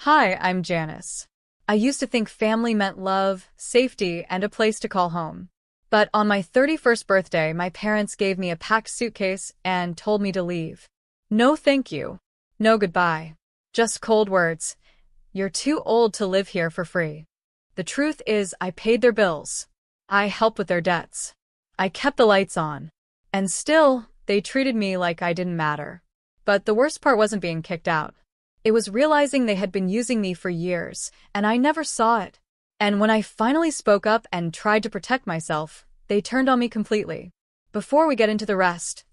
Hi, I'm Janice. I used to think family meant love, safety, and a place to call home. But on my 31st birthday, my parents gave me a packed suitcase and told me to leave. No thank you. No goodbye. Just cold words. You're too old to live here for free. The truth is, I paid their bills. I helped with their debts. I kept the lights on. And still, they treated me like I didn't matter. But the worst part wasn't being kicked out. It was realizing they had been using me for years, and I never saw it. And when I finally spoke up and tried to protect myself, they turned on me completely. Before we get into the rest,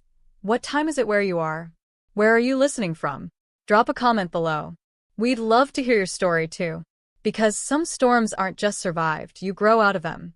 what time is it where you are? Where are you listening from? Drop a comment below. We'd love to hear your story too. Because some storms aren't just survived, you grow out of them.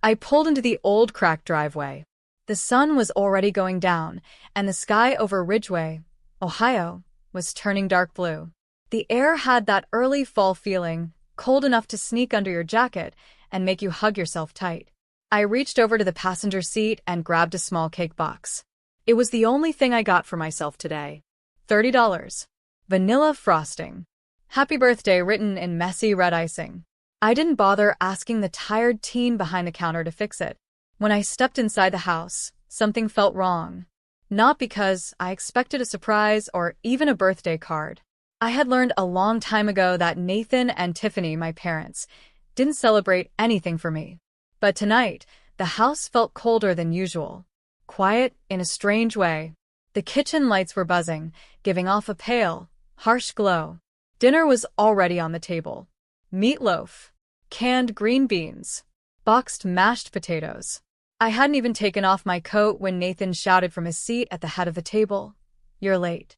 I pulled into the old cracked driveway. The sun was already going down, and the sky over Ridgeway, Ohio, was turning dark blue. The air had that early fall feeling, cold enough to sneak under your jacket and make you hug yourself tight. I reached over to the passenger seat and grabbed a small cake box. It was the only thing I got for myself today. $30. Vanilla frosting. Happy birthday written in messy red icing. I didn't bother asking the tired teen behind the counter to fix it. When I stepped inside the house, something felt wrong. Not because I expected a surprise or even a birthday card. I had learned a long time ago that Nathan and Tiffany, my parents, didn't celebrate anything for me. But tonight, the house felt colder than usual. Quiet in a strange way. The kitchen lights were buzzing, giving off a pale, harsh glow. Dinner was already on the table. Meatloaf, canned green beans, boxed mashed potatoes. I hadn't even taken off my coat when Nathan shouted from his seat at the head of the table, "You're late."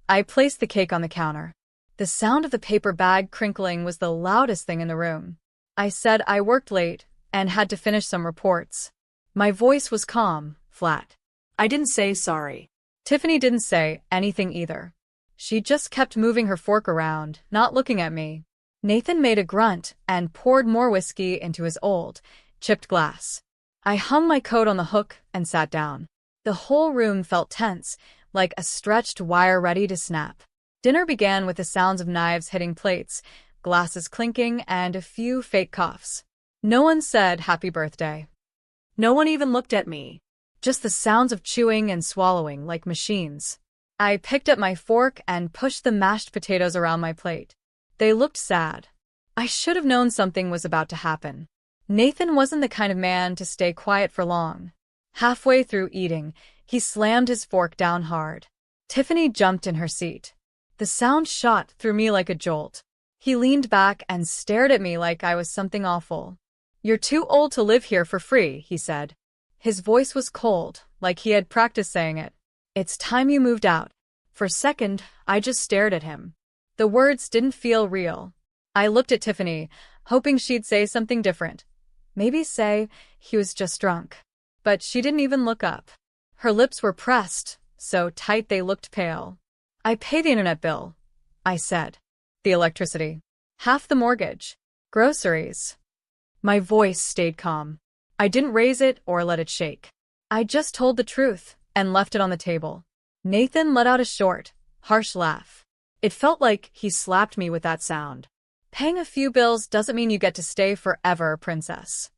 I placed the cake on the counter. The sound of the paper bag crinkling was the loudest thing in the room. I said I worked late and had to finish some reports. My voice was calm, flat. I didn't say sorry. Tiffany didn't say anything either. She just kept moving her fork around, not looking at me. Nathan made a grunt and poured more whiskey into his old, chipped glass. I hung my coat on the hook and sat down. The whole room felt tense, like a stretched wire ready to snap. Dinner began with the sounds of knives hitting plates, glasses clinking, and a few fake coughs. No one said happy birthday. No one even looked at me. Just the sounds of chewing and swallowing like machines. I picked up my fork and pushed the mashed potatoes around my plate. They looked sad. I should have known something was about to happen. Nathan wasn't the kind of man to stay quiet for long. Halfway through eating, he slammed his fork down hard. Tiffany jumped in her seat. The sound shot through me like a jolt. He leaned back and stared at me like I was something awful. "You're too old to live here for free," he said. His voice was cold, like he had practiced saying it. "It's time you moved out." For a second, I just stared at him. The words didn't feel real. I looked at Tiffany, hoping she'd say something different. Maybe say he was just drunk. But she didn't even look up. Her lips were pressed, so tight they looked pale. "I pay the internet bill," I said. "The electricity. Half the mortgage. Groceries." My voice stayed calm. I didn't raise it or let it shake. I just told the truth and left it on the table. Nathan let out a short, harsh laugh. It felt like he slapped me with that sound. "Paying a few bills doesn't mean you get to stay forever, princess."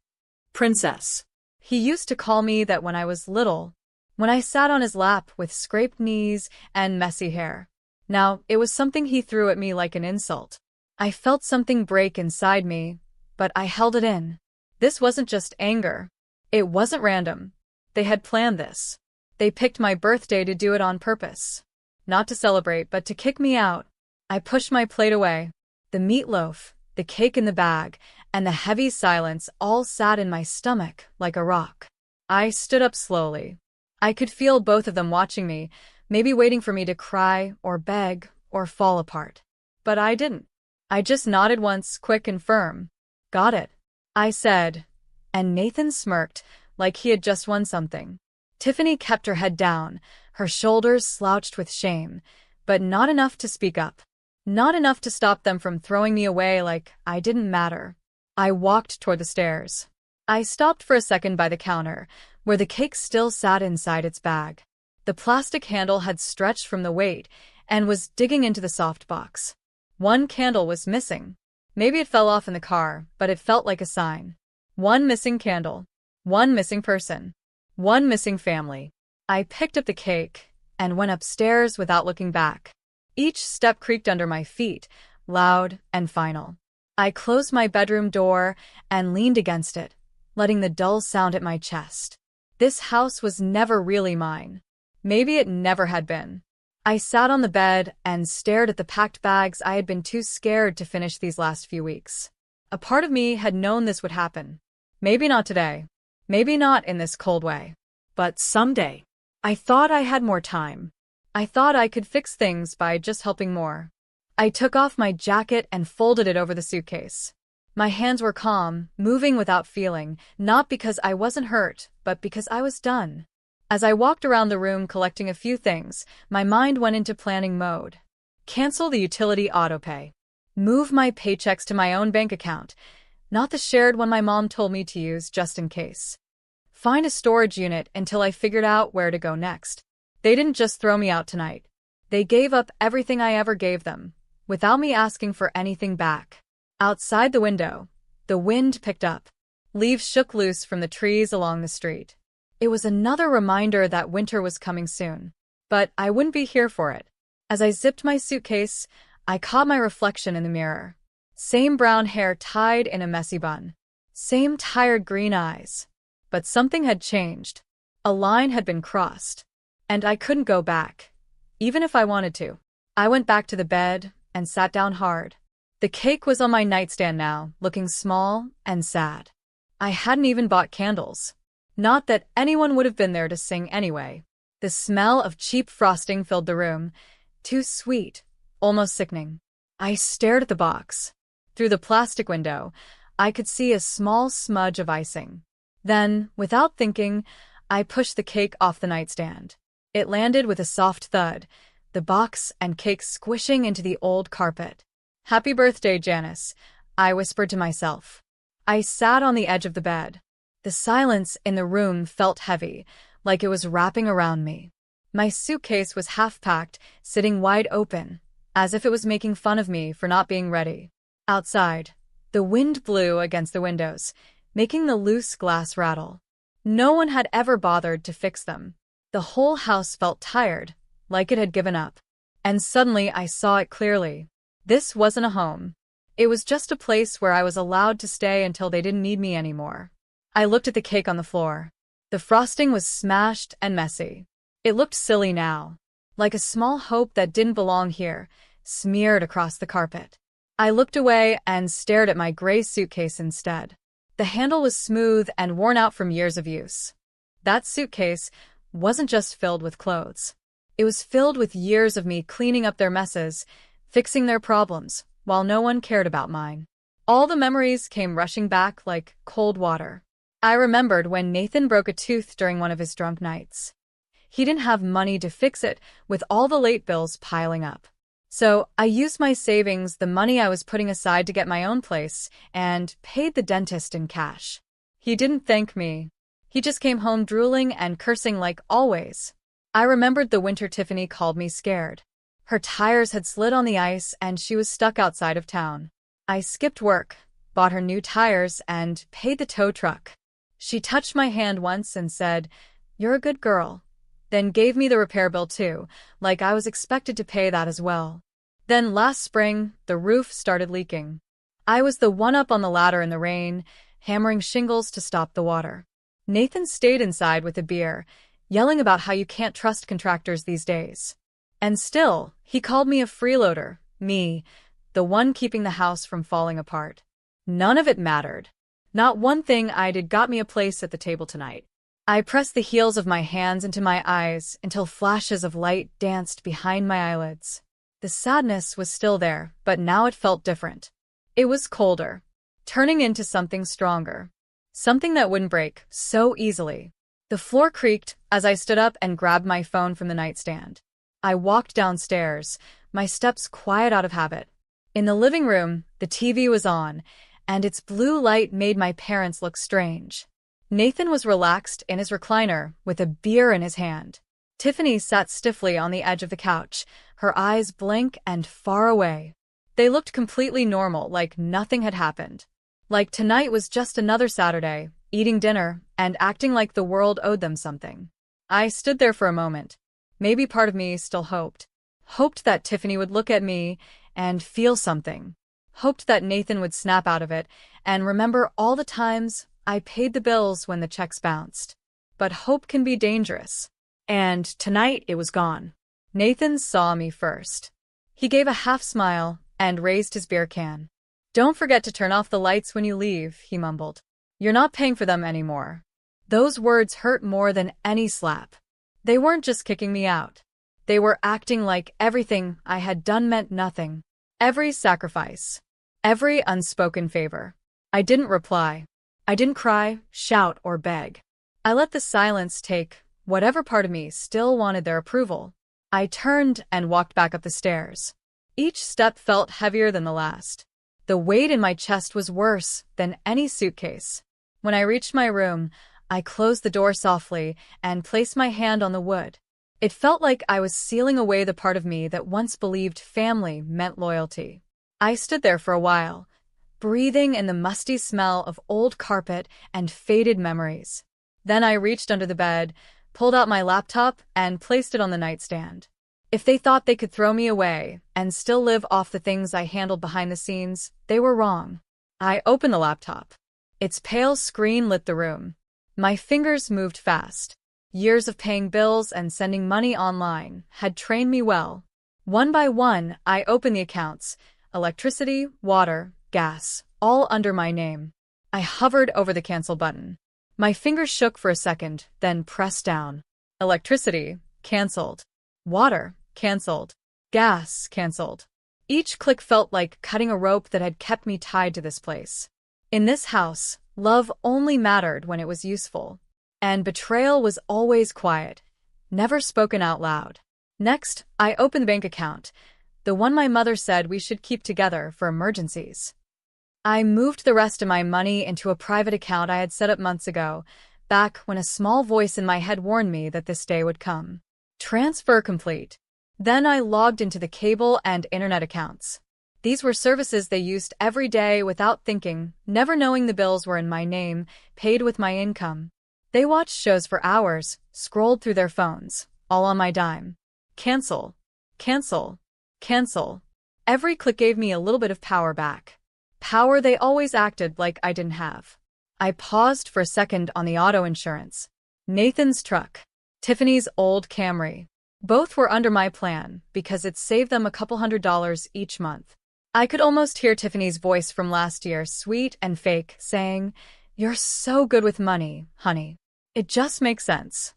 Princess. He used to call me that when I was little, when I sat on his lap with scraped knees and messy hair. Now, it was something he threw at me like an insult. I felt something break inside me, but I held it in. This wasn't just anger. It wasn't random. They had planned this. They picked my birthday to do it on purpose. Not to celebrate, but to kick me out. I pushed my plate away. The meatloaf, the cake in the bag, and the heavy silence all sat in my stomach like a rock. I stood up slowly. I could feel both of them watching me, maybe waiting for me to cry or beg or fall apart. But I didn't. I just nodded once, quick and firm. "Got it," I said, and Nathan smirked like he had just won something. Tiffany kept her head down, her shoulders slouched with shame, but not enough to speak up. Not enough to stop them from throwing me away like I didn't matter. I walked toward the stairs. I stopped for a second by the counter, where the cake still sat inside its bag. The plastic handle had stretched from the weight and was digging into the soft box. One candle was missing. Maybe it fell off in the car, but it felt like a sign. One missing candle. One missing person. One missing family. I picked up the cake and went upstairs without looking back. Each step creaked under my feet, loud and final. I closed my bedroom door and leaned against it, letting the dull sound at my chest. This house was never really mine. Maybe it never had been. I sat on the bed and stared at the packed bags I had been too scared to finish these last few weeks. A part of me had known this would happen. Maybe not today. Maybe not in this cold way. But someday. I thought I had more time. I thought I could fix things by just helping more. I took off my jacket and folded it over the suitcase. My hands were calm, moving without feeling, not because I wasn't hurt, but because I was done. As I walked around the room collecting a few things, my mind went into planning mode. Cancel the utility autopay. Move my paychecks to my own bank account, not the shared one my mom told me to use just in case. Find a storage unit until I figured out where to go next. They didn't just throw me out tonight. They gave up everything I ever gave them, without me asking for anything back. Outside the window, the wind picked up. Leaves shook loose from the trees along the street. It was another reminder that winter was coming soon. But I wouldn't be here for it. As I zipped my suitcase, I caught my reflection in the mirror. Same brown hair tied in a messy bun. Same tired green eyes. But something had changed. A line had been crossed. And I couldn't go back, even if I wanted to. I went back to the bed and sat down hard. The cake was on my nightstand now, looking small and sad. I hadn't even bought candles. Not that anyone would have been there to sing anyway. The smell of cheap frosting filled the room. Too sweet, almost sickening. I stared at the box. Through the plastic window, I could see a small smudge of icing. Then, without thinking, I pushed the cake off the nightstand. It landed with a soft thud, the box and cake squishing into the old carpet. "Happy birthday, Janice," I whispered to myself. I sat on the edge of the bed. The silence in the room felt heavy, like it was wrapping around me. My suitcase was half-packed, sitting wide open, as if it was making fun of me for not being ready. Outside, the wind blew against the windows, making the loose glass rattle. No one had ever bothered to fix them. The whole house felt tired, like it had given up. And suddenly I saw it clearly. This wasn't a home. It was just a place where I was allowed to stay until they didn't need me anymore. I looked at the cake on the floor. The frosting was smashed and messy. It looked silly now, like a small hope that didn't belong here, smeared across the carpet. I looked away and stared at my gray suitcase instead. The handle was smooth and worn out from years of use. That suitcase wasn't just filled with clothes. It was filled with years of me cleaning up their messes, fixing their problems, while no one cared about mine. All the memories came rushing back like cold water. I remembered when Nathan broke a tooth during one of his drunk nights. He didn't have money to fix it, with all the late bills piling up. So I used my savings, the money I was putting aside to get my own place, and paid the dentist in cash. He didn't thank me. He just came home drooling and cursing like always. I remembered the winter Tiffany called me scared. Her tires had slid on the ice and she was stuck outside of town. I skipped work, bought her new tires, and paid the tow truck. She touched my hand once and said, "You're a good girl," then gave me the repair bill too, like I was expected to pay that as well. Then last spring, the roof started leaking. I was the one up on the ladder in the rain, hammering shingles to stop the water. Nathan stayed inside with a beer, yelling about how you can't trust contractors these days. And still, he called me a freeloader, me, the one keeping the house from falling apart. None of it mattered. Not one thing I did got me a place at the table tonight. I pressed the heels of my hands into my eyes until flashes of light danced behind my eyelids. The sadness was still there, but now it felt different. It was colder, turning into something stronger. Something that wouldn't break so easily. The floor creaked as I stood up and grabbed my phone from the nightstand. I walked downstairs, my steps quiet out of habit. In the living room, the TV was on, and its blue light made my parents look strange. Nathan was relaxed in his recliner, with a beer in his hand. Tiffany sat stiffly on the edge of the couch, her eyes blank and far away. They looked completely normal, like nothing had happened. Like tonight was just another Saturday, eating dinner, and acting like the world owed them something. I stood there for a moment. Maybe part of me still hoped. Hoped that Tiffany would look at me and feel something. Hoped that Nathan would snap out of it and remember all the times I paid the bills when the checks bounced. But hope can be dangerous. And tonight it was gone. Nathan saw me first. He gave a half smile and raised his beer can. "Don't forget to turn off the lights when you leave," he mumbled. "You're not paying for them anymore." Those words hurt more than any slap. They weren't just kicking me out. They were acting like everything I had done meant nothing. Every sacrifice. Every unspoken favor. I didn't reply. I didn't cry, shout, or beg. I let the silence take whatever part of me still wanted their approval. I turned and walked back up the stairs. Each step felt heavier than the last. The weight in my chest was worse than any suitcase. When I reached my room, I closed the door softly and placed my hand on the wood. It felt like I was sealing away the part of me that once believed family meant loyalty. I stood there for a while, breathing in the musty smell of old carpet and faded memories. Then I reached under the bed, pulled out my laptop, and placed it on the nightstand. If they thought they could throw me away and still live off the things I handled behind the scenes, they were wrong. I opened the laptop. Its pale screen lit the room. My fingers moved fast. Years of paying bills and sending money online had trained me well. One by one, I opened the accounts: electricity, water, gas, all under my name. I hovered over the cancel button. My fingers shook for a second, then pressed down. Electricity, canceled. Water, canceled. Gas, canceled. Each click felt like cutting a rope that had kept me tied to this place. In this house, love only mattered when it was useful. And betrayal was always quiet, never spoken out loud. Next, I opened the bank account, the one my mother said we should keep together for emergencies. I moved the rest of my money into a private account I had set up months ago, back when a small voice in my head warned me that this day would come. Transfer complete. Then I logged into the cable and internet accounts. These were services they used every day without thinking, never knowing the bills were in my name, paid with my income. They watched shows for hours, scrolled through their phones, all on my dime. Cancel. Cancel. Cancel. Every click gave me a little bit of power back. Power they always acted like I didn't have. I paused for a second on the auto insurance. Nathan's truck. Tiffany's old Camry. Both were under my plan because it saved them a couple $100s each month. I could almost hear Tiffany's voice from last year, sweet and fake, saying, "You're so good with money, honey. It just makes sense."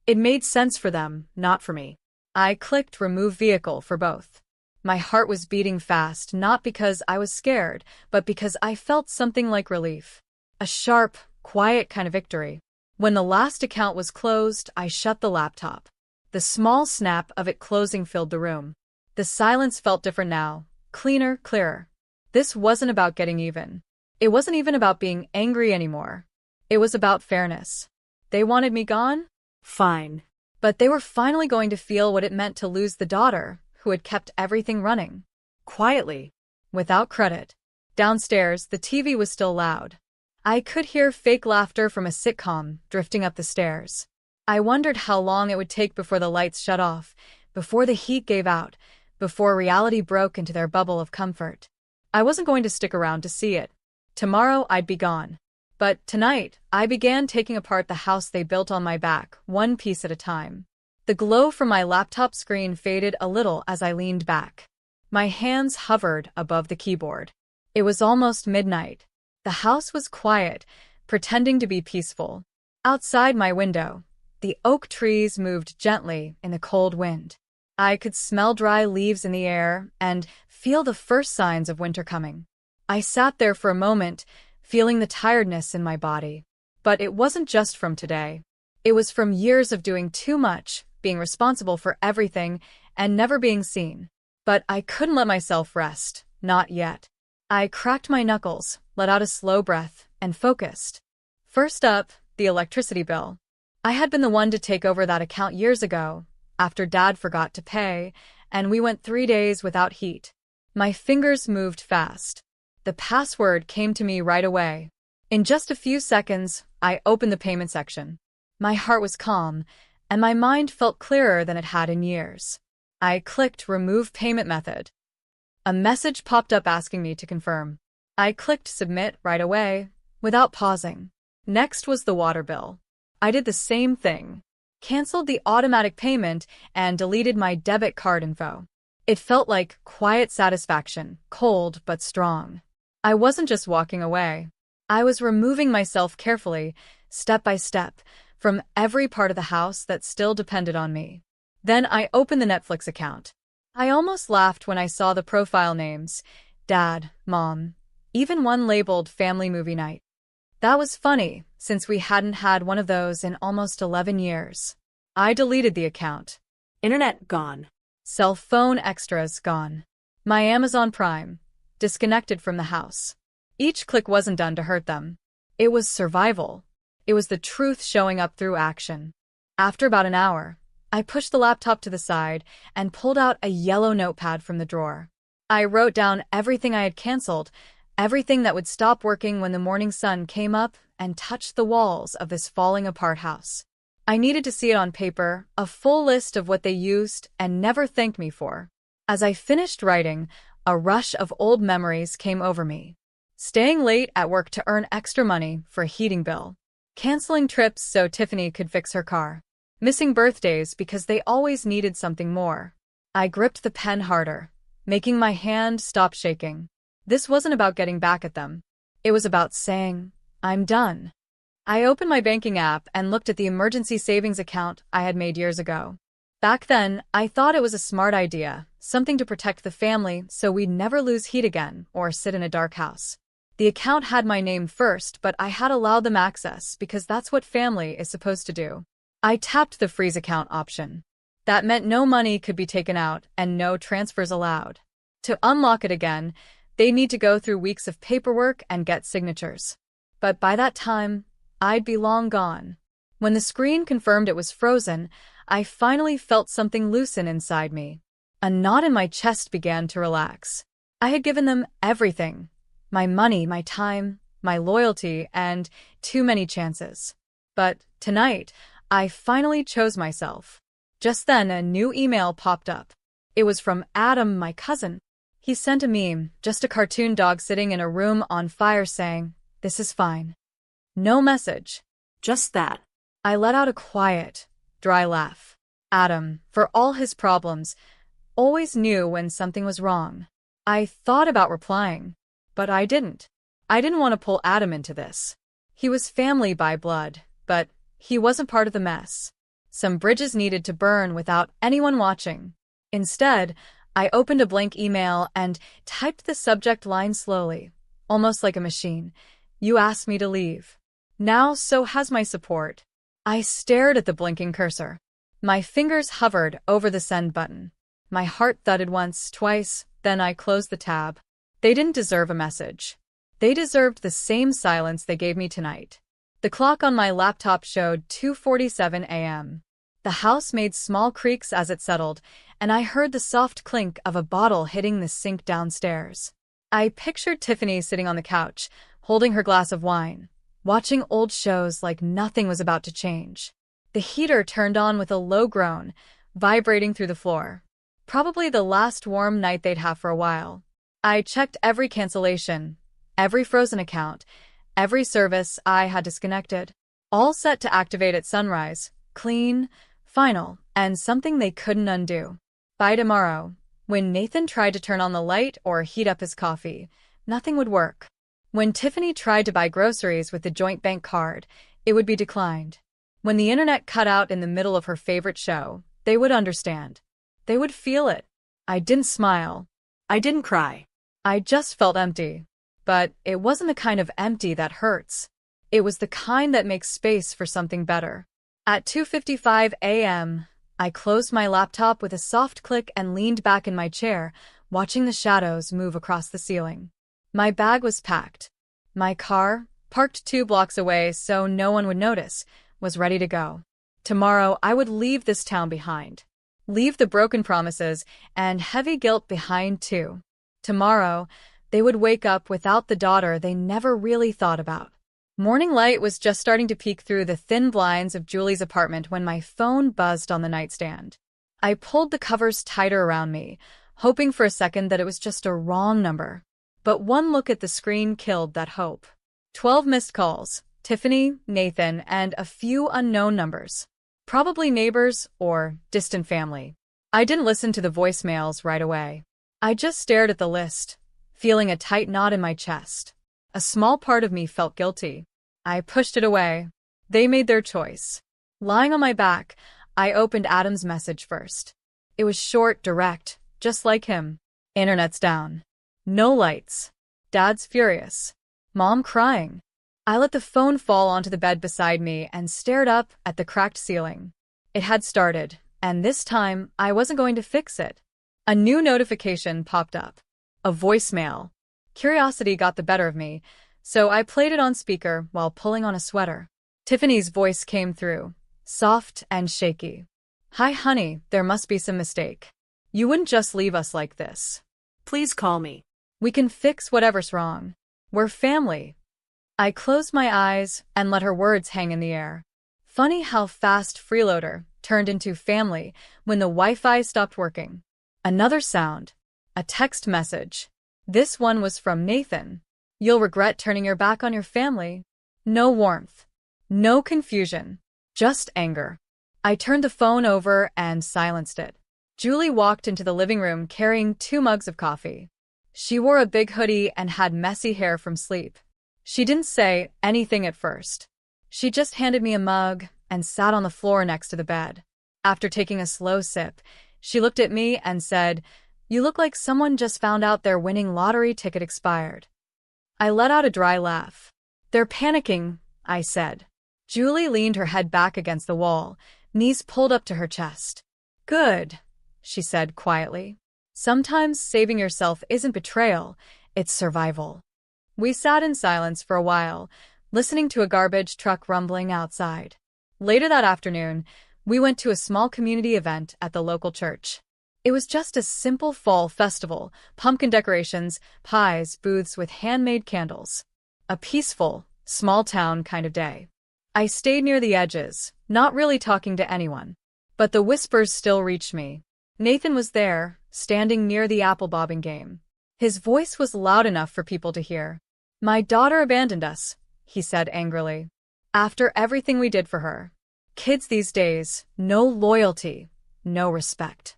It made sense for them, not for me. I clicked remove vehicle for both. My heart was beating fast, not because I was scared, but because I felt something like relief. A sharp, quiet kind of victory. When the last account was closed, I shut the laptop. The small snap of it closing filled the room. The silence felt different now, cleaner, clearer. This wasn't about getting even. It wasn't even about being angry anymore. It was about fairness. They wanted me gone? Fine. But they were finally going to feel what it meant to lose the daughter who had kept everything running. Quietly. Without credit. Downstairs, the TV was still loud. I could hear fake laughter from a sitcom drifting up the stairs. I wondered how long it would take before the lights shut off, before the heat gave out, before reality broke into their bubble of comfort. I wasn't going to stick around to see it. Tomorrow I'd be gone. But tonight, I began taking apart the house they built on my back, one piece at a time. The glow from my laptop screen faded a little as I leaned back. My hands hovered above the keyboard. It was almost midnight. The house was quiet, pretending to be peaceful. Outside my window, the oak trees moved gently in the cold wind. I could smell dry leaves in the air and feel the first signs of winter coming. I sat there for a moment, feeling the tiredness in my body. But it wasn't just from today. It was from years of doing too much, being responsible for everything, and never being seen. But I couldn't let myself rest, not yet. I cracked my knuckles, let out a slow breath, and focused. First up, the electricity bill. I had been the one to take over that account years ago, after Dad forgot to pay, and we went 3 days without heat. My fingers moved fast. The password came to me right away. In just a few seconds, I opened the payment section. My heart was calm, and my mind felt clearer than it had in years. I clicked Remove Payment Method. A message popped up asking me to confirm. I clicked Submit right away, without pausing. Next was the water bill. I did the same thing. Canceled the automatic payment and deleted my debit card info. It felt like quiet satisfaction, cold but strong. I wasn't just walking away. I was removing myself carefully, step by step, from every part of the house that still depended on me. Then I opened the Netflix account. I almost laughed when I saw the profile names: Dad, Mom, even one labeled Family Movie Night. That was funny, since we hadn't had one of those in almost 11 years. I deleted the account. Internet gone. Cell phone extras gone. My Amazon Prime disconnected from the house. Each click wasn't done to hurt them. It was survival. It was the truth showing up through action. After about an hour, I pushed the laptop to the side and pulled out a yellow notepad from the drawer. I wrote down everything I had canceled, everything that would stop working when the morning sun came up and touched the walls of this falling-apart house. I needed to see it on paper, a full list of what they used and never thanked me for. As I finished writing, a rush of old memories came over me. Staying late at work to earn extra money for a heating bill. Canceling trips so Tiffany could fix her car. Missing birthdays because they always needed something more. I gripped the pen harder, making my hand stop shaking. This wasn't about getting back at them. It was about saying, I'm done. I opened my banking app and looked at the emergency savings account I had made years ago. Back then, I thought it was a smart idea, something to protect the family so we'd never lose heat again or sit in a dark house. The account had my name first, but I had allowed them access because that's what family is supposed to do. I tapped the freeze account option. That meant no money could be taken out and no transfers allowed. To unlock it again, they'd need to go through weeks of paperwork and get signatures. But by that time, I'd be long gone. When the screen confirmed it was frozen, I finally felt something loosen inside me. A knot in my chest began to relax. I had given them everything. My money, my time, my loyalty, and too many chances. But tonight, I finally chose myself. Just then, a new email popped up. It was from Adam, my cousin. He sent a meme, just a cartoon dog sitting in a room on fire saying, "This is fine." No message. Just that. I let out a quiet, dry laugh. Adam, for all his problems, always knew when something was wrong. I thought about replying, but I didn't. I didn't want to pull Adam into this. He was family by blood, but he wasn't part of the mess. Some bridges needed to burn without anyone watching. Instead, I opened a blank email and typed the subject line slowly, almost like a machine. You asked me to leave. Now so has my support. I stared at the blinking cursor. My fingers hovered over the send button. My heart thudded once, twice, then I closed the tab. They didn't deserve a message. They deserved the same silence they gave me tonight. The clock on my laptop showed 2:47 a.m. The house made small creaks as it settled, and I heard the soft clink of a bottle hitting the sink downstairs. I pictured Tiffany sitting on the couch, holding her glass of wine, watching old shows like nothing was about to change. The heater turned on with a low groan, vibrating through the floor. Probably the last warm night they'd have for a while. I checked every cancellation, every frozen account, every service I had disconnected, all set to activate at sunrise, clean, final, and something they couldn't undo. By tomorrow, when Nathan tried to turn on the light or heat up his coffee, nothing would work. When Tiffany tried to buy groceries with the joint bank card, it would be declined. When the internet cut out in the middle of her favorite show, they would understand. They would feel it. I didn't smile. I didn't cry. I just felt empty. But it wasn't the kind of empty that hurts. It was the kind that makes space for something better. At 2:55 a.m., I closed my laptop with a soft click and leaned back in my chair, watching the shadows move across the ceiling. My bag was packed. My car, parked 2 blocks away so no one would notice, was ready to go. Tomorrow, I would leave this town behind. Leave the broken promises and heavy guilt behind too. Tomorrow, they would wake up without the daughter they never really thought about. Morning light was just starting to peek through the thin blinds of Julie's apartment when my phone buzzed on the nightstand. I pulled the covers tighter around me, hoping for a second that it was just a wrong number. But one look at the screen killed that hope. 12 missed calls, Tiffany, Nathan, and a few unknown numbers. Probably neighbors or distant family. I didn't listen to the voicemails right away. I just stared at the list, feeling a tight knot in my chest. A small part of me felt guilty. I pushed it away. They made their choice. Lying on my back, I opened Adam's message first. It was short, direct, just like him. Internet's down. No lights. Dad's furious. Mom crying. I let the phone fall onto the bed beside me and stared up at the cracked ceiling. It had started, and this time I wasn't going to fix it. A new notification popped up. A voicemail. Curiosity got the better of me, so I played it on speaker while pulling on a sweater. Tiffany's voice came through, soft and shaky. "Hi, honey, there must be some mistake. You wouldn't just leave us like this. Please call me. We can fix whatever's wrong. We're family." I closed my eyes and let her words hang in the air. Funny how fast Freeloader turned into family when the Wi-Fi stopped working. Another sound. A text message. This one was from Nathan. "You'll regret turning your back on your family." No warmth. No confusion. Just anger. I turned the phone over and silenced it. Julie walked into the living room carrying 2 mugs of coffee. She wore a big hoodie and had messy hair from sleep. She didn't say anything at first. She just handed me a mug and sat on the floor next to the bed. After taking a slow sip, she looked at me and said, "You look like someone just found out their winning lottery ticket expired." I let out a dry laugh. "They're panicking," I said. Julie leaned her head back against the wall, knees pulled up to her chest. "Good," she said quietly. "Sometimes saving yourself isn't betrayal, it's survival." We sat in silence for a while, listening to a garbage truck rumbling outside. Later that afternoon, we went to a small community event at the local church. It was just a simple fall festival, pumpkin decorations, pies, booths with handmade candles. A peaceful, small-town kind of day. I stayed near the edges, not really talking to anyone. But the whispers still reached me. Nathan was there, standing near the apple bobbing game. His voice was loud enough for people to hear. "My daughter abandoned us," he said angrily. "After everything we did for her. Kids these days, no loyalty, no respect."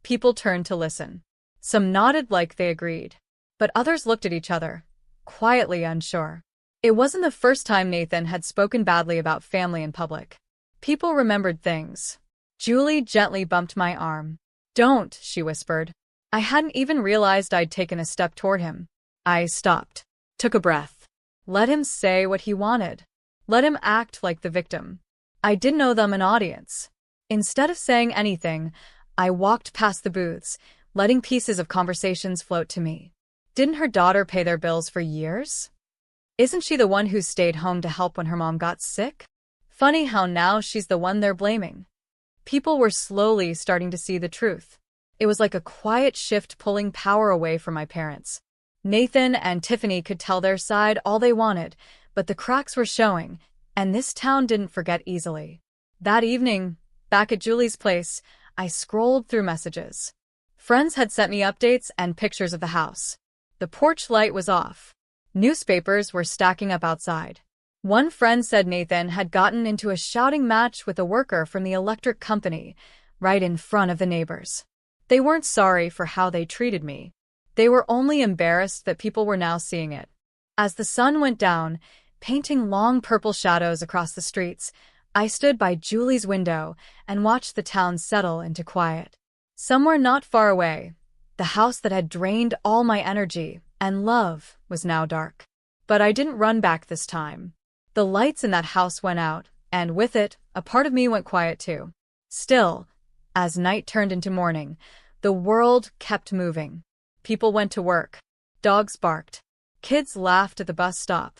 People turned to listen. Some nodded like they agreed. But others looked at each other, quietly unsure. It wasn't the first time Nathan had spoken badly about family in public. People remembered things. Julie gently bumped my arm. "Don't," she whispered. I hadn't even realized I'd taken a step toward him. I stopped. Took a breath. Let him say what he wanted. Let him act like the victim. I didn't owe them an audience. Instead of saying anything, I walked past the booths, letting pieces of conversations float to me. Didn't her daughter pay their bills for years? Isn't she the one who stayed home to help when her mom got sick? Funny how now she's the one they're blaming. People were slowly starting to see the truth. It was like a quiet shift pulling power away from my parents. Nathan and Tiffany could tell their side all they wanted, but the cracks were showing, and this town didn't forget easily. That evening, back at Julie's place, I scrolled through messages. Friends had sent me updates and pictures of the house. The porch light was off. Newspapers were stacking up outside. One friend said Nathan had gotten into a shouting match with a worker from the electric company, right in front of the neighbors. They weren't sorry for how they treated me. They were only embarrassed that people were now seeing it. As the sun went down, painting long purple shadows across the streets, I stood by Julie's window and watched the town settle into quiet. Somewhere not far away, the house that had drained all my energy and love was now dark. But I didn't run back this time. The lights in that house went out, and with it, a part of me went quiet too. Still, as night turned into morning, the world kept moving. People went to work. Dogs barked. Kids laughed at the bus stop.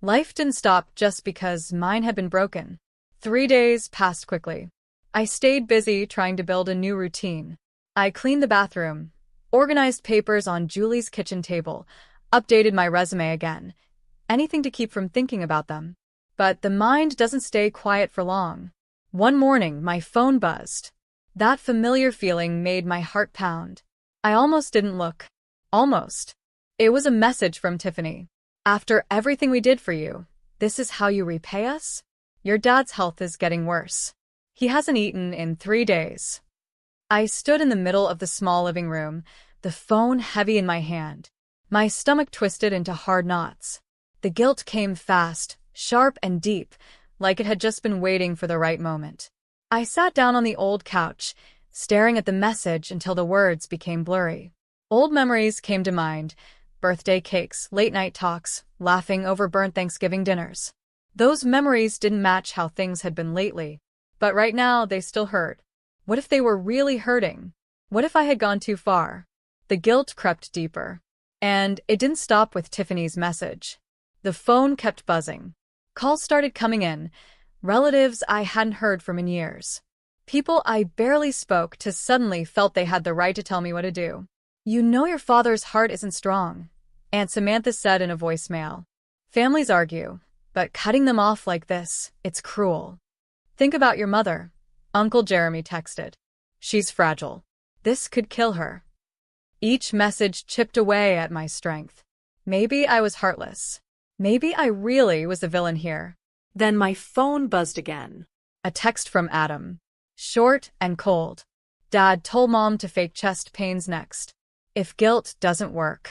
Life didn't stop just because mine had been broken. 3 days passed quickly. I stayed busy trying to build a new routine. I cleaned the bathroom, organized papers on Julie's kitchen table, updated my resume again. Anything to keep from thinking about them. But the mind doesn't stay quiet for long. One morning, my phone buzzed. That familiar feeling made my heart pound. I almost didn't look. Almost. It was a message from Tiffany. After everything we did for you, this is how you repay us? Your dad's health is getting worse. He hasn't eaten in 3 days. I stood in the middle of the small living room, the phone heavy in my hand. My stomach twisted into hard knots. The guilt came fast, sharp and deep, like it had just been waiting for the right moment. I sat down on the old couch, staring at the message until the words became blurry. Old memories came to mind: birthday cakes, late-night talks, laughing over burnt Thanksgiving dinners. Those memories didn't match how things had been lately, but right now they still hurt. What if they were really hurting? What if I had gone too far? The guilt crept deeper. And it didn't stop with Tiffany's message. The phone kept buzzing. Calls started coming in, relatives I hadn't heard from in years. People I barely spoke to suddenly felt they had the right to tell me what to do. "You know your father's heart isn't strong," Aunt Samantha said in a voicemail. "Families argue, but cutting them off like this, it's cruel. Think about your mother," Uncle Jeremy texted. "She's fragile. This could kill her." Each message chipped away at my strength. Maybe I was heartless. Maybe I really was the villain here. Then my phone buzzed again. A text from Adam. Short and cold. "Dad told Mom to fake chest pains next. If guilt doesn't work."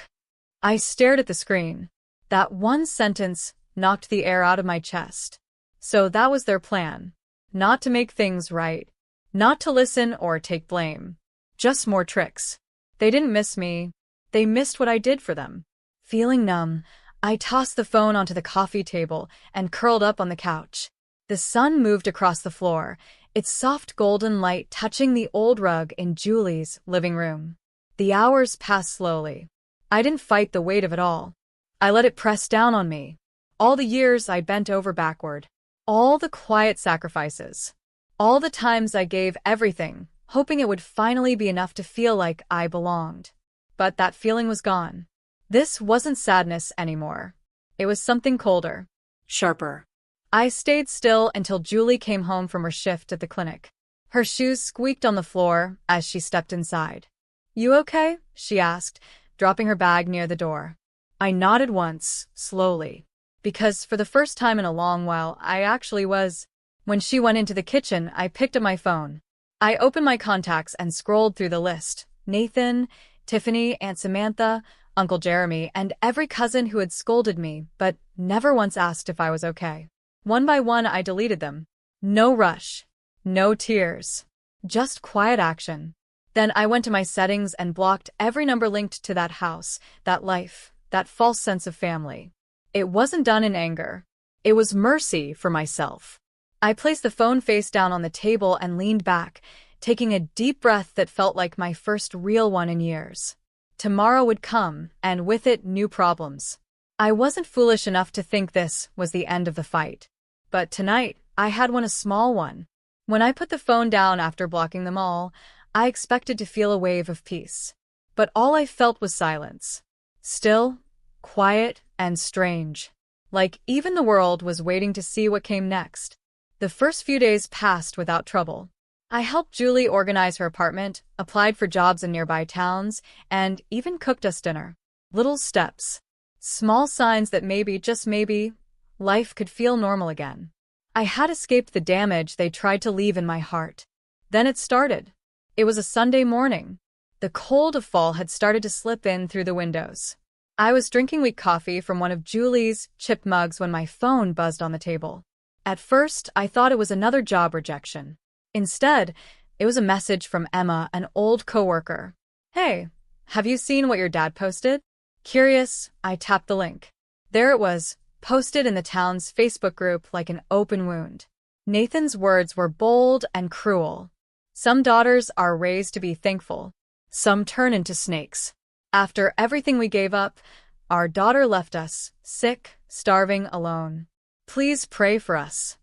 I stared at the screen. That one sentence knocked the air out of my chest. So that was their plan. Not to make things right. Not to listen or take blame. Just more tricks. They didn't miss me. They missed what I did for them. Feeling numb, I tossed the phone onto the coffee table and curled up on the couch. The sun moved across the floor, its soft golden light touching the old rug in Julie's living room. The hours passed slowly. I didn't fight the weight of it all. I let it press down on me. All the years I bent over backward. All the quiet sacrifices. All the times I gave everything, hoping it would finally be enough to feel like I belonged. But that feeling was gone. This wasn't sadness anymore. It was something colder. Sharper. I stayed still until Julie came home from her shift at the clinic. Her shoes squeaked on the floor as she stepped inside. "You okay?" she asked, dropping her bag near the door. I nodded once, slowly. Because for the first time in a long while, I actually was. When she went into the kitchen, I picked up my phone. I opened my contacts and scrolled through the list. Nathan, Tiffany, Aunt Samantha, Uncle Jeremy, and every cousin who had scolded me, but never once asked if I was okay. One by one, I deleted them. No rush. No tears. Just quiet action. Then I went to my settings and blocked every number linked to that house, that life, that false sense of family. It wasn't done in anger. It was mercy for myself. I placed the phone face down on the table and leaned back, taking a deep breath that felt like my first real one in years. Tomorrow would come, and with it, new problems. I wasn't foolish enough to think this was the end of the fight. But tonight, I had a small one. When I put the phone down after blocking them all, I expected to feel a wave of peace. But all I felt was silence. Still, quiet, and strange. Like even the world was waiting to see what came next. The first few days passed without trouble. I helped Julie organize her apartment, applied for jobs in nearby towns, and even cooked us dinner. Little steps. Small signs that maybe, just maybe, life could feel normal again. I had escaped the damage they tried to leave in my heart. Then it started. It was a Sunday morning. The cold of fall had started to slip in through the windows. I was drinking weak coffee from one of Julie's chipped mugs when my phone buzzed on the table. At first, I thought it was another job rejection. Instead, it was a message from Emma, an old coworker. "Hey, have you seen what your dad posted?" Curious, I tapped the link. There it was, posted in the town's Facebook group like an open wound. Nathan's words were bold and cruel. "Some daughters are raised to be thankful. Some turn into snakes. After everything we gave up, our daughter left us, sick, starving, alone. Please pray for us."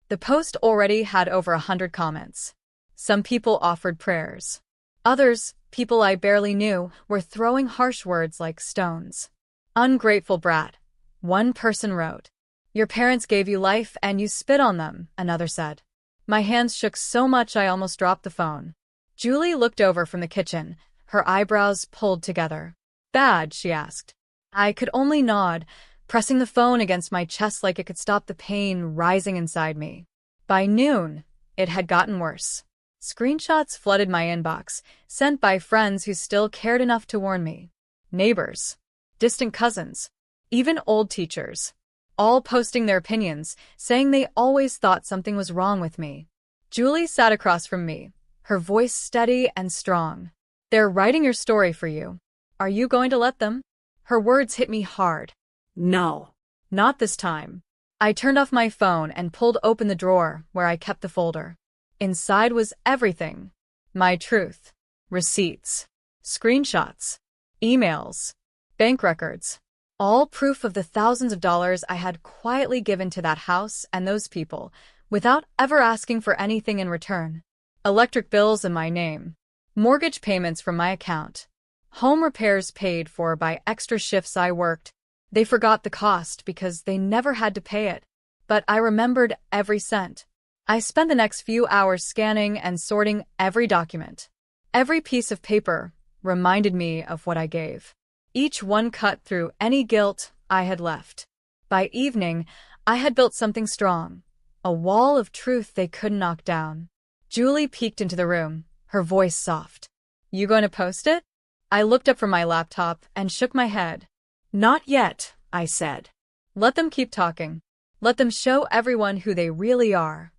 The post already had over 100 comments. Some people offered prayers. Others, People I barely knew were throwing harsh words like stones. Ungrateful brat, one person wrote. Your parents gave you life and you spit on them, another said. My hands shook so much I almost dropped the phone. Julie looked over from the kitchen, her eyebrows pulled together. Bad, she asked. I could only nod, pressing the phone against my chest like it could stop the pain rising inside me. By noon, it had gotten worse. Screenshots flooded my inbox, sent by friends who still cared enough to warn me. Neighbors, distant cousins, even old teachers, all posting their opinions, saying they always thought something was wrong with me. Julie sat across from me, her voice steady and strong. They're writing your story for you. Are you going to let them? Her words hit me hard. No. Not this time. I turned off my phone and pulled open the drawer where I kept the folder. Inside was everything. My truth. Receipts. Screenshots. Emails. Bank records. All proof of the thousands of dollars I had quietly given to that house and those people, without ever asking for anything in return. Electric bills in my name. Mortgage payments from my account. Home repairs paid for by extra shifts I worked. They forgot the cost because they never had to pay it. But I remembered every cent. I spent the next few hours scanning and sorting every document. Every piece of paper reminded me of what I gave. Each one cut through any guilt I had left. By evening, I had built something strong, a wall of truth they couldn't knock down. Julie peeked into the room, her voice soft. You going to post it? I looked up from my laptop and shook my head. Not yet, I said. Let them keep talking. Let them show everyone who they really are.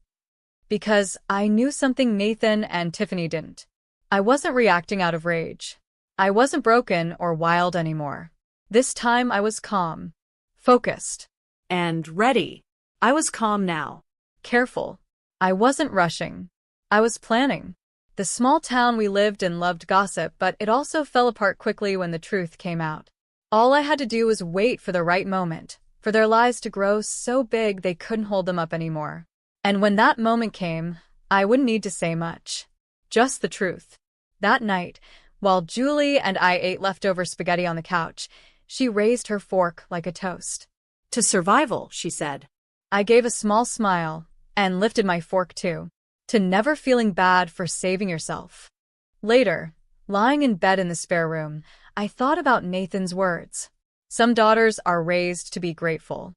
Because I knew something Nathan and Tiffany didn't. I wasn't reacting out of rage. I wasn't broken or wild anymore. This time I was calm, focused, And ready. I was calm now. careful. I wasn't rushing. I was planning. The small town we lived in loved gossip, but it also fell apart quickly when the truth came out. All I had to do was wait for the right moment, for their lies to grow so big they couldn't hold them up anymore. And when that moment came, I wouldn't need to say much. Just the truth. That night, while Julie and I ate leftover spaghetti on the couch, she raised her fork like a toast. To survival, she said. I gave a small smile and lifted my fork too. To never feeling bad for saving yourself. Later, lying in bed in the spare room, I thought about Nathan's words. Some daughters are raised to be grateful.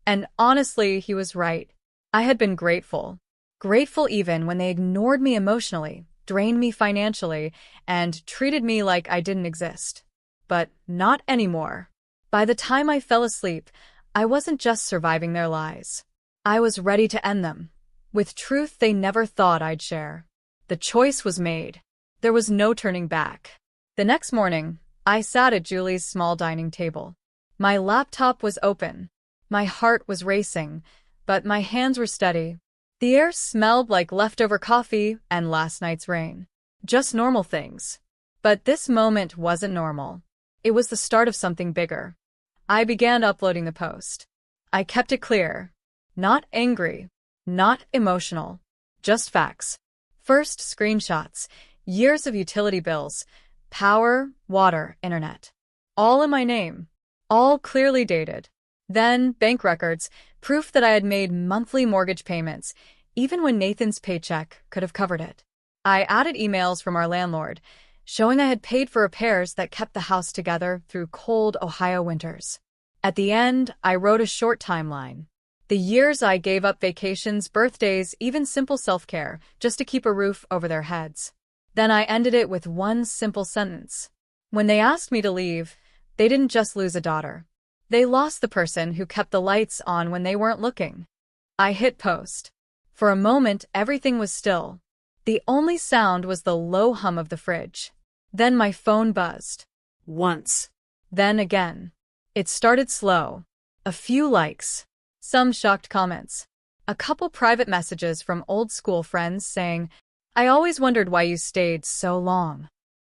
And honestly, he was right. I had been grateful. Grateful even when they ignored me emotionally, drained me financially, and treated me like I didn't exist. But not anymore. By the time I fell asleep, I wasn't just surviving their lies. I was ready to end them, with truth they never thought I'd share. The choice was made. There was no turning back. The next morning, I sat at Julie's small dining table. My laptop was open. My heart was racing, but my hands were steady. The air smelled like leftover coffee and last night's rain. Just normal things. But this moment wasn't normal. It was the start of something bigger. I began uploading the post. I kept it clear. Not angry. Not emotional. Just facts. First, screenshots. Years of utility bills. Power, water, internet. All in my name. All clearly dated. Then, bank records. Proof that I had made monthly mortgage payments, even when Nathan's paycheck could have covered it. I added emails from our landlord, showing I had paid for repairs that kept the house together through cold Ohio winters. At the end, I wrote a short timeline. The years I gave up vacations, birthdays, even simple self-care, just to keep a roof over their heads. Then I ended it with one simple sentence. When they asked me to leave, they didn't just lose a daughter. They lost the person who kept the lights on when they weren't looking. I hit post. For a moment, everything was still. The only sound was the low hum of the fridge. Then my phone buzzed. Once. Then again. It started slow. A few likes. Some shocked comments. A couple private messages from old school friends saying, I always wondered why you stayed so long.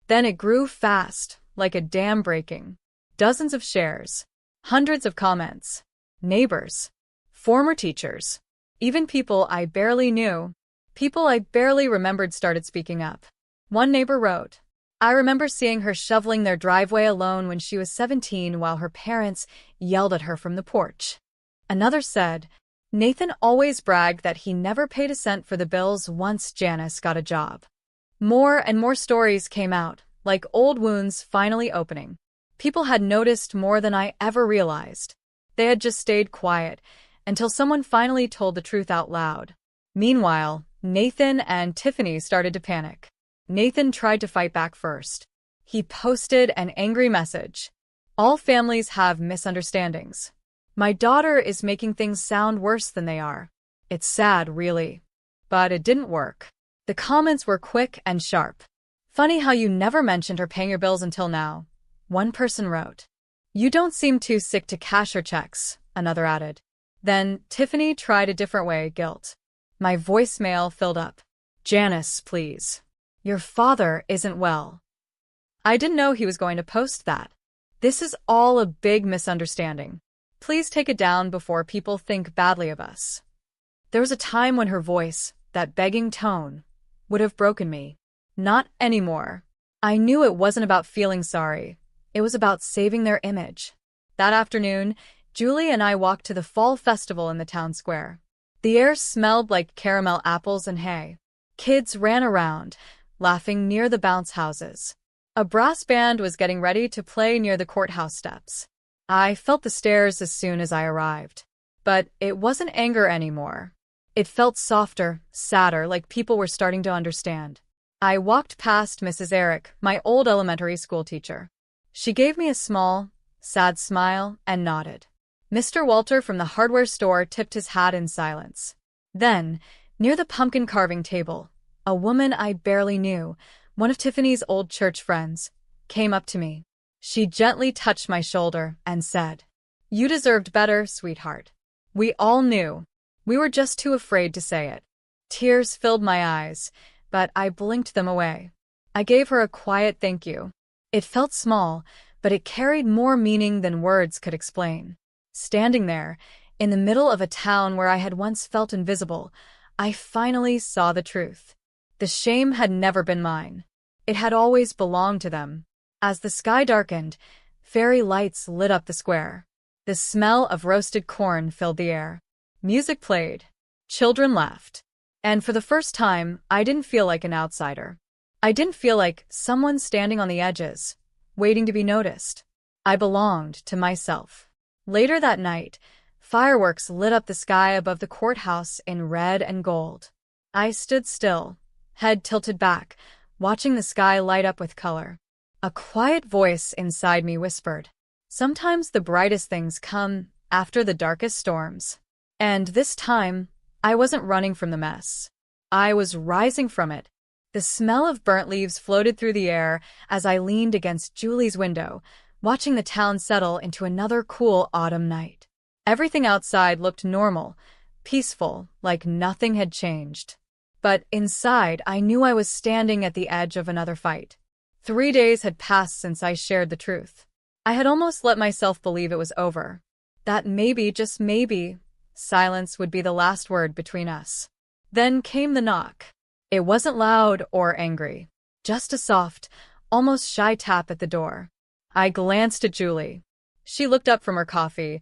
Then it grew fast, like a dam breaking. Dozens of shares. Hundreds of comments. Neighbors. Former teachers. Even people I barely knew. People I barely remembered started speaking up. One neighbor wrote, I remember seeing her shoveling their driveway alone when she was 17 while her parents yelled at her from the porch. Another said, Nathan always bragged that he never paid a cent for the bills once Janice got a job. More and more stories came out, like old wounds finally opening. People had noticed more than I ever realized. They had just stayed quiet until someone finally told the truth out loud. Meanwhile, Nathan and Tiffany started to panic. Nathan tried to fight back first. He posted an angry message. All families have misunderstandings. My daughter is making things sound worse than they are. It's sad, really. But it didn't work. The comments were quick and sharp. Funny how you never mentioned her paying your bills until now. One person wrote. You don't seem too sick to cash her checks, another added. Then Tiffany tried a different way, guilt. My voicemail filled up. Janice, please. Your father isn't well. I didn't know he was going to post that. This is all a big misunderstanding. Please take it down before people think badly of us. There was a time when her voice, that begging tone, would have broken me. Not anymore. I knew it wasn't about feeling sorry. It was about saving their image. That afternoon, Julie and I walked to the fall festival in the town square. The air smelled like caramel apples and hay. Kids ran around, laughing near the bounce houses. A brass band was getting ready to play near the courthouse steps. I felt the stares as soon as I arrived. But it wasn't anger anymore. It felt softer, sadder, like people were starting to understand. I walked past Mrs. Eric, my old elementary school teacher. She gave me a small, sad smile and nodded. Mr. Walter from the hardware store tipped his hat in silence. Then, near the pumpkin carving table, a woman I barely knew, one of Tiffany's old church friends, came up to me. She gently touched my shoulder and said, You deserved better, sweetheart. We all knew. We were just too afraid to say it. Tears filled my eyes, but I blinked them away. I gave her a quiet thank you. It felt small, but it carried more meaning than words could explain. Standing there, in the middle of a town where I had once felt invisible, I finally saw the truth. The shame had never been mine. It had always belonged to them. As the sky darkened, fairy lights lit up the square. The smell of roasted corn filled the air. Music played. Children laughed. And for the first time, I didn't feel like an outsider. I didn't feel like someone standing on the edges, waiting to be noticed. I belonged to myself. Later that night, fireworks lit up the sky above the courthouse in red and gold. I stood still, head tilted back, watching the sky light up with color. A quiet voice inside me whispered, Sometimes the brightest things come after the darkest storms. And this time, I wasn't running from the mess. I was rising from it. The smell of burnt leaves floated through the air as I leaned against Julie's window, watching the town settle into another cool autumn night. Everything outside looked normal, peaceful, like nothing had changed. But inside, I knew I was standing at the edge of another fight. 3 days had passed since I shared the truth. I had almost let myself believe it was over. That maybe, just maybe, silence would be the last word between us. Then came the knock. It wasn't loud or angry, just a soft, almost shy tap at the door. I glanced at Julie. She looked up from her coffee,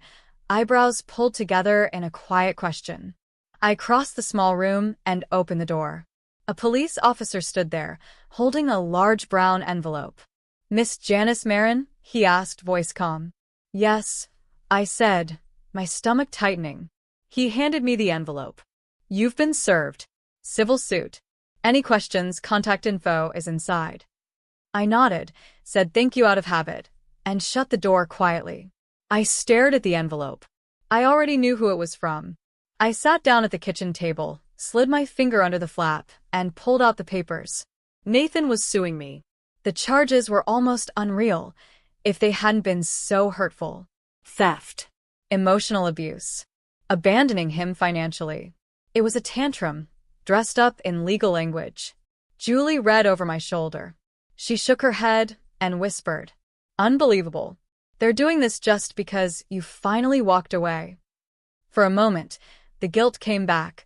eyebrows pulled together in a quiet question. I crossed the small room and opened the door. A police officer stood there, holding a large brown envelope. Miss Janice Marin? He asked, voice calm. Yes, I said, my stomach tightening. He handed me the envelope. You've been served. Civil suit. Any questions, contact info is inside. I nodded, said thank you out of habit, and shut the door quietly. I stared at the envelope. I already knew who it was from. I sat down at the kitchen table, slid my finger under the flap, and pulled out the papers. Nathan was suing me. The charges were almost unreal, if they hadn't been so hurtful. Theft. Emotional abuse. Abandoning him financially. It was a tantrum, dressed up in legal language. Julie read over my shoulder. She shook her head and whispered, Unbelievable. They're doing this just because you finally walked away. For a moment, the guilt came back,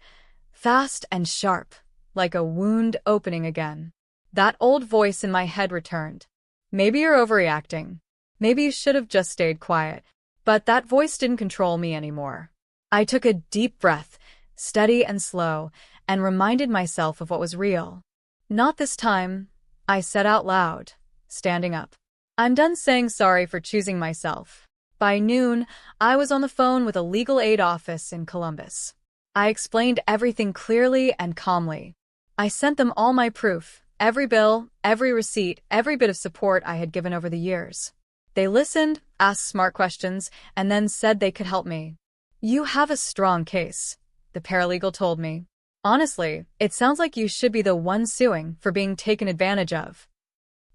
fast and sharp, like a wound opening again. That old voice in my head returned. Maybe you're overreacting. Maybe you should have just stayed quiet. But that voice didn't control me anymore. I took a deep breath, steady and slow, and reminded myself of what was real. Not this time, I said out loud, standing up. I'm done saying sorry for choosing myself. By noon, I was on the phone with a legal aid office in Columbus. I explained everything clearly and calmly. I sent them all my proof, every bill, every receipt, every bit of support I had given over the years. They listened, asked smart questions, and then said they could help me. You have a strong case, the paralegal told me. Honestly, it sounds like you should be the one suing for being taken advantage of.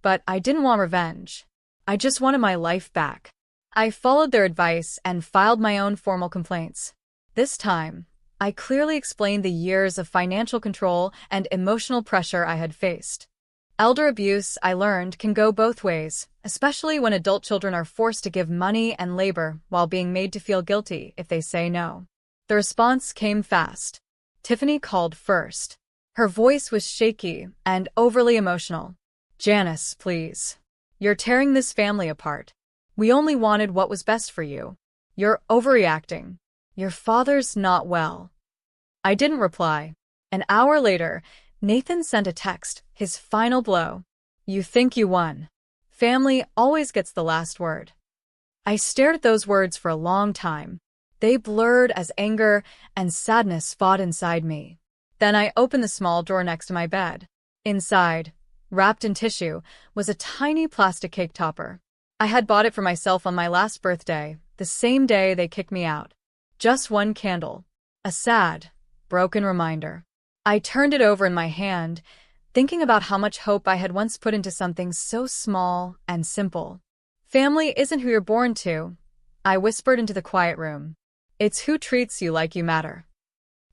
But I didn't want revenge. I just wanted my life back. I followed their advice and filed my own formal complaints. This time, I clearly explained the years of financial control and emotional pressure I had faced. Elder abuse, I learned, can go both ways, especially when adult children are forced to give money and labor while being made to feel guilty if they say no. The response came fast. Tiffany called first. Her voice was shaky and overly emotional. Janice, please. You're tearing this family apart. We only wanted what was best for you. You're overreacting. Your father's not well. I didn't reply. An hour later, Nathan sent a text, his final blow. You think you won. Family always gets the last word. I stared at those words for a long time. They blurred as anger and sadness fought inside me. Then I opened the small drawer next to my bed. Inside, wrapped in tissue, was a tiny plastic cake topper. I had bought it for myself on my last birthday, the same day they kicked me out. Just one candle. A sad, broken reminder. I turned it over in my hand, thinking about how much hope I had once put into something so small and simple. Family isn't who you're born to, I whispered into the quiet room. It's who treats you like you matter.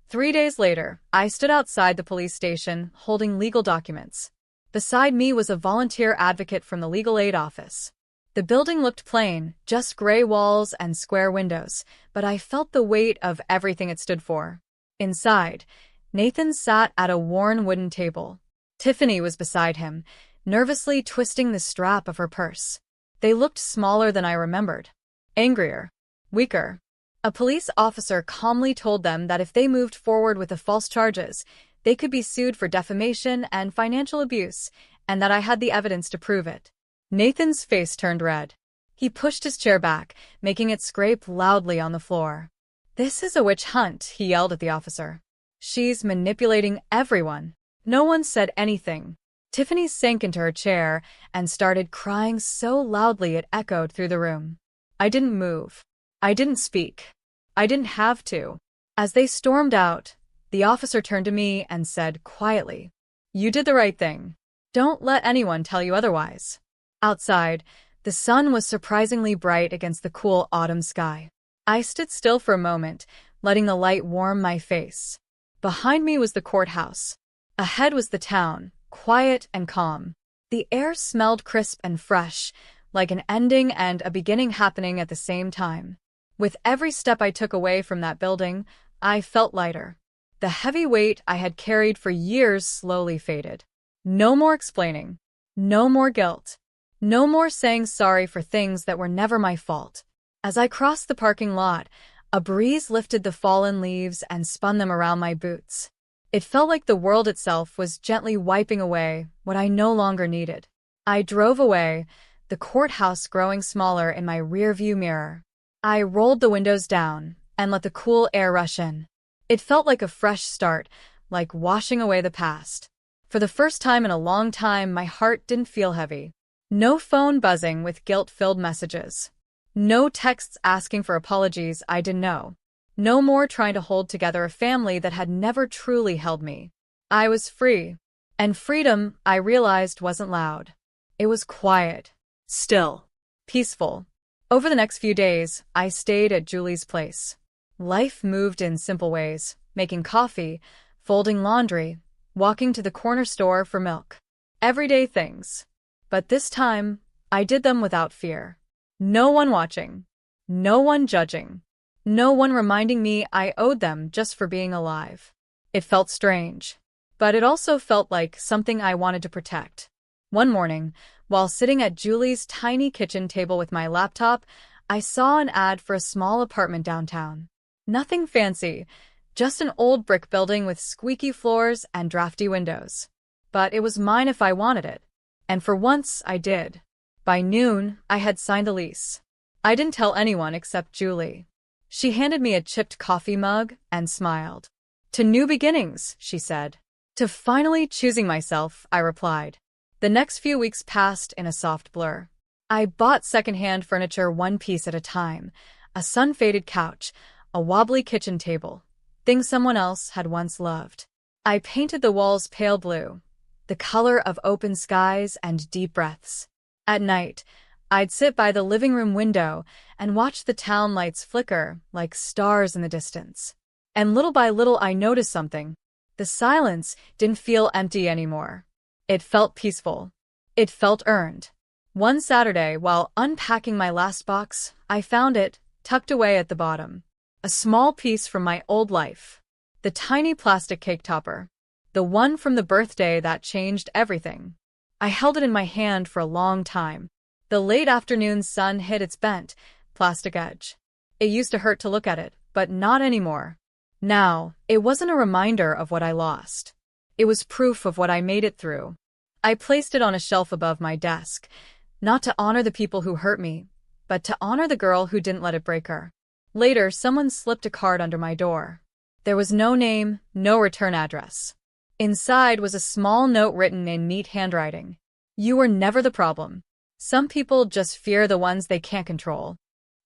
3 days later, I stood outside the police station, holding legal documents. Beside me was a volunteer advocate from the legal aid office. The building looked plain, just gray walls and square windows, but I felt the weight of everything it stood for. Inside, Nathan sat at a worn wooden table. Tiffany was beside him, nervously twisting the strap of her purse. They looked smaller than I remembered. Angrier. Weaker. A police officer calmly told them that if they moved forward with the false charges, they could be sued for defamation and financial abuse, and that I had the evidence to prove it. Nathan's face turned red. He pushed his chair back, making it scrape loudly on the floor. This is a witch hunt, he yelled at the officer. She's manipulating everyone. No one said anything. Tiffany sank into her chair and started crying so loudly it echoed through the room. I didn't move. I didn't speak. I didn't have to. As they stormed out, the officer turned to me and said quietly, "You did the right thing. Don't let anyone tell you otherwise." Outside, the sun was surprisingly bright against the cool autumn sky. I stood still for a moment, letting the light warm my face. Behind me was the courthouse. Ahead was the town, quiet and calm. The air smelled crisp and fresh, like an ending and a beginning happening at the same time. With every step I took away from that building, I felt lighter. The heavy weight I had carried for years slowly faded. No more explaining. No more guilt. No more saying sorry for things that were never my fault. As I crossed the parking lot, a breeze lifted the fallen leaves and spun them around my boots. It felt like the world itself was gently wiping away what I no longer needed. I drove away, the courthouse growing smaller in my rearview mirror. I rolled the windows down and let the cool air rush in. It felt like a fresh start, like washing away the past. For the first time in a long time, my heart didn't feel heavy. No phone buzzing with guilt-filled messages. No texts asking for apologies I didn't know. No more trying to hold together a family that had never truly held me. I was free. And freedom, I realized, wasn't loud. It was quiet. Still. Peaceful. Over the next few days, I stayed at Julie's place. Life moved in simple ways, making coffee, folding laundry, walking to the corner store for milk. Everyday things. But this time, I did them without fear. No one watching. No one judging. No one reminding me I owed them just for being alive. It felt strange. but it also felt like something I wanted to protect. One morning, while sitting at Julie's tiny kitchen table with my laptop, I saw an ad for a small apartment downtown. Nothing fancy, just an old brick building with squeaky floors and drafty windows. But it was mine if I wanted it. And for once, I did. By noon, I had signed the lease. I didn't tell anyone except Julie. She handed me a chipped coffee mug and smiled. To new beginnings, she said. To finally choosing myself, I replied. The next few weeks passed in a soft blur. I bought secondhand furniture one piece at a time, a sun-faded couch, a wobbly kitchen table, things someone else had once loved. I painted the walls pale blue, the color of open skies and deep breaths. At night, I'd sit by the living room window and watch the town lights flicker like stars in the distance. And little by little I noticed something. The silence didn't feel empty anymore. It felt peaceful. It felt earned. One Saturday, while unpacking my last box, I found it, tucked away at the bottom. A small piece from my old life. The tiny plastic cake topper. The one from the birthday that changed everything. I held it in my hand for a long time. The late afternoon sun hit its bent, plastic edge. It used to hurt to look at it, but not anymore. Now, it wasn't a reminder of what I lost. It was proof of what I made it through. I placed it on a shelf above my desk, not to honor the people who hurt me, but to honor the girl who didn't let it break her. Later, someone slipped a card under my door. There was no name, no return address. Inside was a small note written in neat handwriting. You were never the problem. Some people just fear the ones they can't control.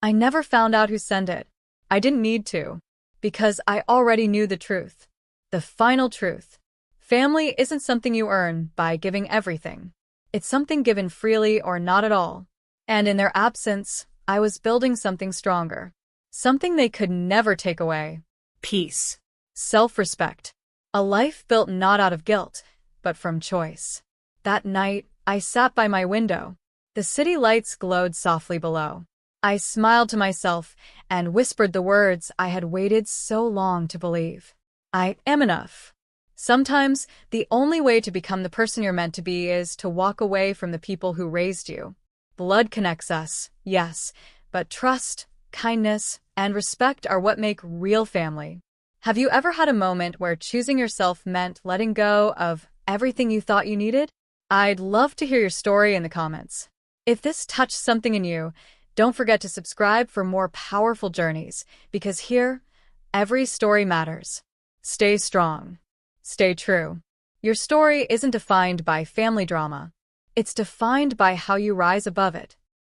I never found out who sent it. I didn't need to, because I already knew the truth. The final truth. Family isn't something you earn by giving everything. It's something given freely or not at all. And in their absence, I was building something stronger. Something they could never take away. Peace. Self-respect. A life built not out of guilt, but from choice. That night, I sat by my window. The city lights glowed softly below. I smiled to myself and whispered the words I had waited so long to believe. I am enough. Sometimes, the only way to become the person you're meant to be is to walk away from the people who raised you. Blood connects us, yes, but trust, kindness, and respect are what make real family. Have you ever had a moment where choosing yourself meant letting go of everything you thought you needed? I'd love to hear your story in the comments. If this touched something in you, don't forget to subscribe for more powerful journeys, because here, every story matters. Stay strong. Stay true. Your story isn't defined by family drama. It's defined by how you rise above it.